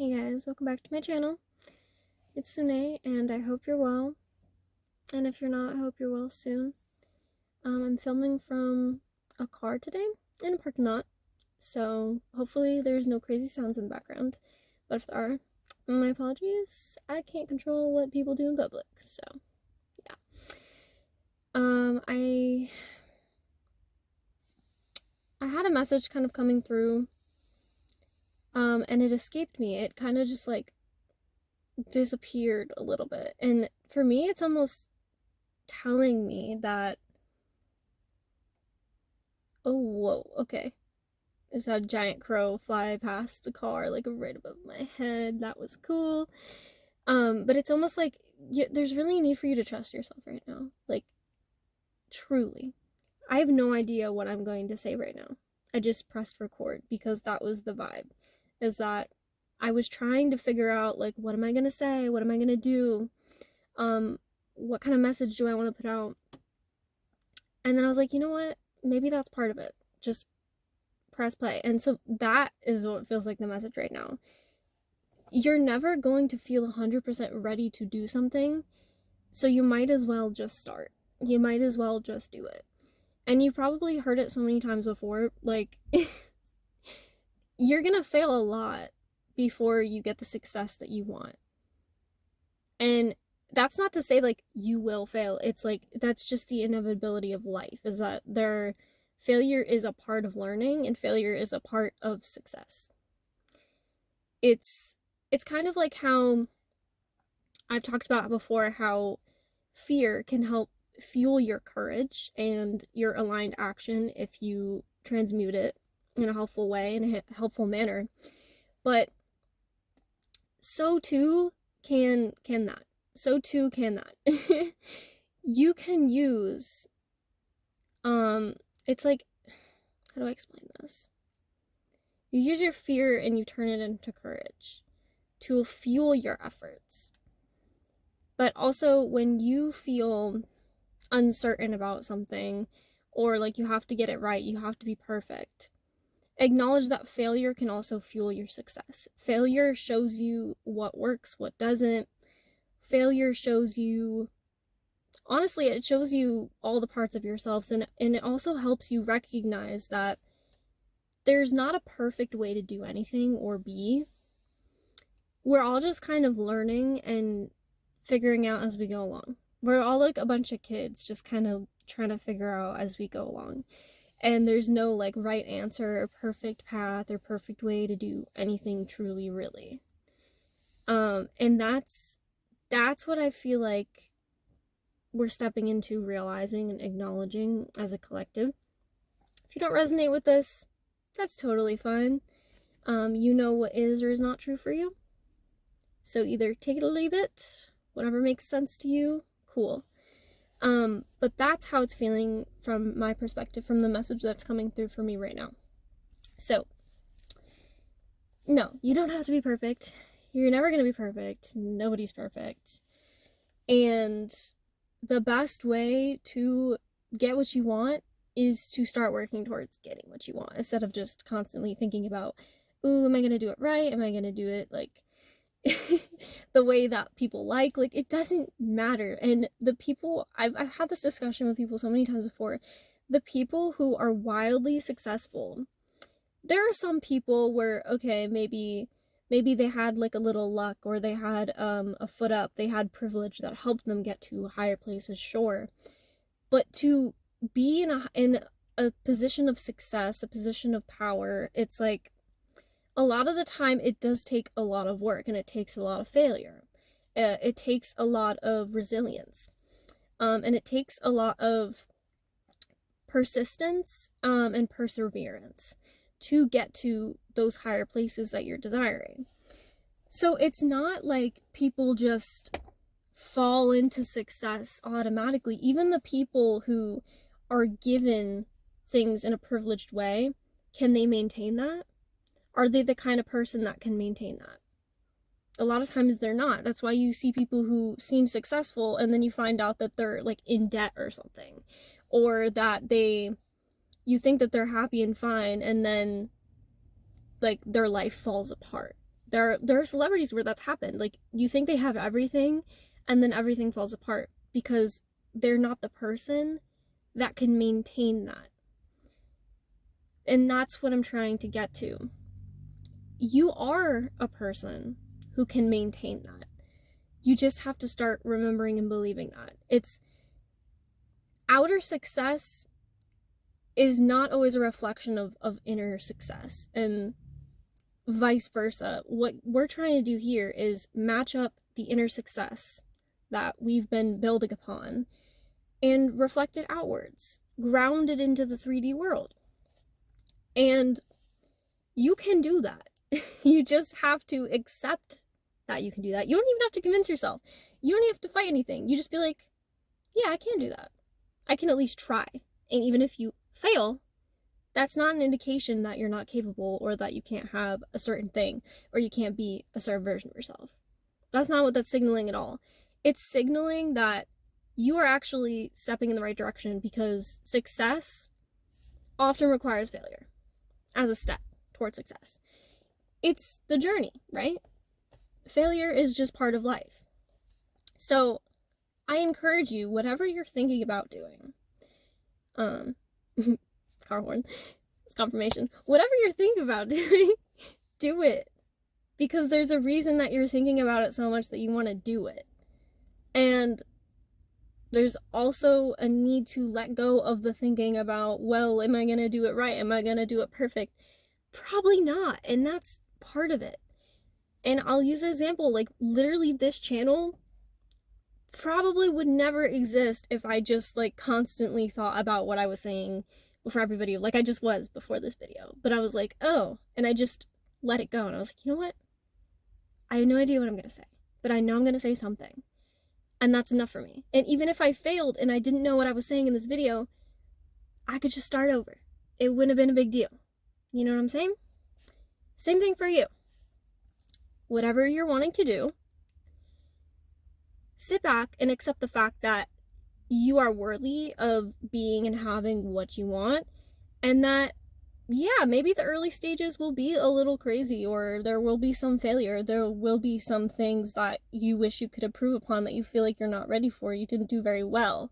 Hey guys, welcome back to my channel. It's Sune, and I hope you're well. And if you're not, I hope you're well soon. I'm filming from a car today in a parking lot, so hopefully there's no crazy sounds in the background. But if there are, my apologies. I can't control what people do in public, so yeah. I had a message kind of coming through, and it escaped me. It kind of just like disappeared a little bit. And for me, it's almost telling me that, oh, whoa, okay. There's a giant crow fly past the car, like right above my head. That was cool. But it's almost like there's really a need for you to trust yourself right now. Like, truly. I have no idea what I'm going to say right now. I just pressed record because that was the vibe. Is that I was trying to figure out, like, what am I going to say? What am I going to do? What kind of message do I want to put out? And then I was like, you know what? Maybe that's part of it. Just press play. And so that is what feels like the message right now. You're never going to feel 100% ready to do something, so you might as well just start. You might as well just do it. And you've probably heard it so many times before, like, you're gonna fail a lot before you get the success that you want. And that's not to say, like, you will fail. It's like, that's just the inevitability of life, is that failure is a part of learning, and failure is a part of success. It's kind of like how I've talked about before, how fear can help fuel your courage and your aligned action if you transmute it in a helpful way, in a helpful manner. But so too can that. So too can that. You can use, it's like, how do I explain this? You use your fear and you turn it into courage to fuel your efforts. But also, when you feel uncertain about something, or like you have to get it right, you have to be perfect, acknowledge that failure can also fuel your success. Failure shows you what works, what doesn't. Failure shows you, honestly, it shows you all the parts of yourselves, and it also helps you recognize that there's not a perfect way to do anything or be. We're all just kind of learning and figuring out as we go along. We're all like a bunch of kids just kind of trying to figure out as we go along. And there's no like right answer or perfect path or perfect way to do anything truly, really. And that's what I feel like we're stepping into realizing and acknowledging as a collective. If you don't resonate with this, that's totally fine. You know what is or is not true for you. So either take it or leave it, whatever makes sense to you, cool. But that's how it's feeling from my perspective, from the message that's coming through for me right now. So, no, you don't have to be perfect. You're never going to be perfect. Nobody's perfect. And the best way to get what you want is to start working towards getting what you want, instead of just constantly thinking about, ooh, am I going to do it right? Am I going to do it like the way that people like it doesn't matter. And the people, I've had this discussion with people so many times before, the people who are wildly successful, there are some people where, okay, maybe they had like a little luck, or they had a foot up, they had privilege that helped them get to higher places, sure. But to be in a position of success, a position of power, it's like, a lot of the time it does take a lot of work, and it takes a lot of failure. It takes a lot of resilience. And it takes a lot of persistence and perseverance to get to those higher places that you're desiring. So it's not like people just fall into success automatically. Even the people who are given things in a privileged way, can they maintain that? Are they the kind of person that can maintain that? A lot of times they're not. That's why you see people who seem successful, and then you find out that they're like in debt or something, or that you think that they're happy and fine, and then like their life falls apart There are celebrities where that's happened. Like, you think they have everything, and then everything falls apart because they're not the person that can maintain that. And that's what I'm trying to get to. You are a person who can maintain that. You just have to start remembering and believing that. It's outer success is not always a reflection of inner success, and vice versa. What we're trying to do here is match up the inner success that we've been building upon and reflect it outwards, ground it into the 3D world. And you can do that. You just have to accept that you can do that. You don't even have to convince yourself. You don't even have to fight anything. You just be like, yeah, I can do that. I can at least try. And even if you fail, that's not an indication that you're not capable or that you can't have a certain thing or you can't be a certain version of yourself. That's not what that's signaling at all. It's signaling that you are actually stepping in the right direction, because success often requires failure as a step towards success. It's the journey, right? Failure is just part of life. So I encourage you, whatever you're thinking about doing, car horn, it's confirmation. Whatever you're thinking about doing, do it. Because there's a reason that you're thinking about it so much that you want to do it. And there's also a need to let go of the thinking about, well, am I going to do it right? Am I going to do it perfect? Probably not. And that's part of it. And I'll use an example, like literally this channel probably would never exist if I just like constantly thought about what I was saying before every video, like I just was before this video. But I was like, oh, and I just let it go. And I was like, you know what? I have no idea what I'm going to say, but I know I'm going to say something. And that's enough for me. And even if I failed and I didn't know what I was saying in this video, I could just start over. It wouldn't have been a big deal. You know what I'm saying? Same thing for you. Whatever you're wanting to do, sit back and accept the fact that you are worthy of being and having what you want, and that, yeah, maybe the early stages will be a little crazy, or there will be some failure, there will be some things that you wish you could improve upon that you feel like you're not ready for, you didn't do very well.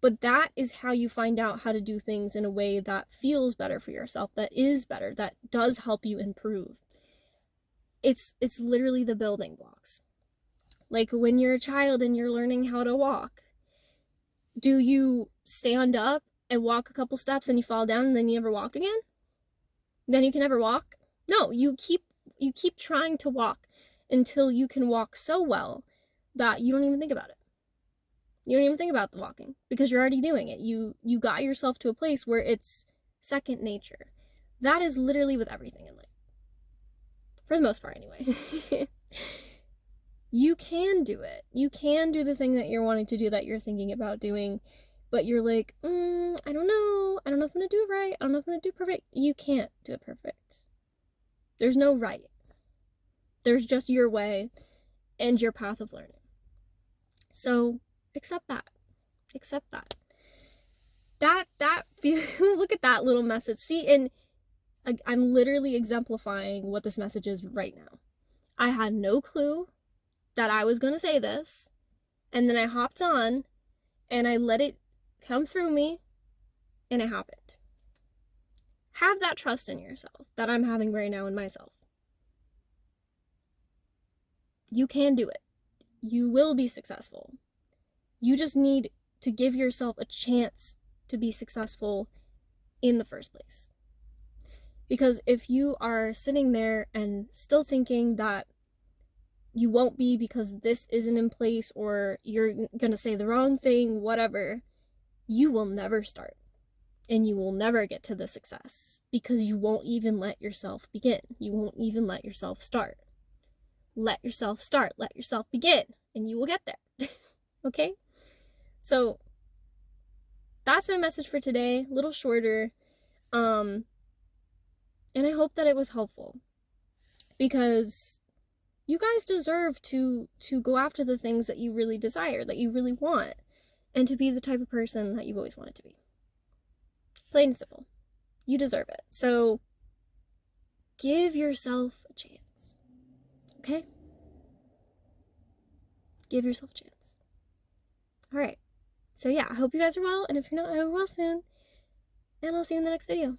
But that is how you find out how to do things in a way that feels better for yourself, that is better, that does help you improve. It's literally the building blocks. Like when you're a child and you're learning how to walk, do you stand up and walk a couple steps and you fall down and then you never walk again? Then you can never walk? No, you keep trying to walk until you can walk so well that you don't even think about it. You don't even think about the walking because you're already doing it. You got yourself to a place where it's second nature. That is literally with everything in life. For the most part, anyway. You can do it. You can do the thing that you're wanting to do, that you're thinking about doing, but you're like, I don't know. I don't know if I'm going to do it right. I don't know if I'm going to do it perfect. You can't do it perfect. There's no right. There's just your way and your path of learning. So accept that. Accept that. Look at that little message. See, and I'm literally exemplifying what this message is right now. I had no clue that I was going to say this, and then I hopped on and I let it come through me, and it happened. Have that trust in yourself that I'm having right now in myself. You can do it. You will be successful. You just need to give yourself a chance to be successful in the first place. Because if you are sitting there and still thinking that you won't be because this isn't in place, or you're gonna say the wrong thing, whatever, you will never start. And you will never get to the success because you won't even let yourself begin. You won't even let yourself start. Let yourself start. Let yourself begin. And you will get there. Okay? So that's my message for today. A little shorter. And I hope that it was helpful. Because you guys deserve to go after the things that you really desire, that you really want, and to be the type of person that you've always wanted to be. Plain and simple. You deserve it. So give yourself a chance. Okay? Give yourself a chance. All right. So yeah, I hope you guys are well, and if you're not, I hope you're well soon. And I'll see you in the next video.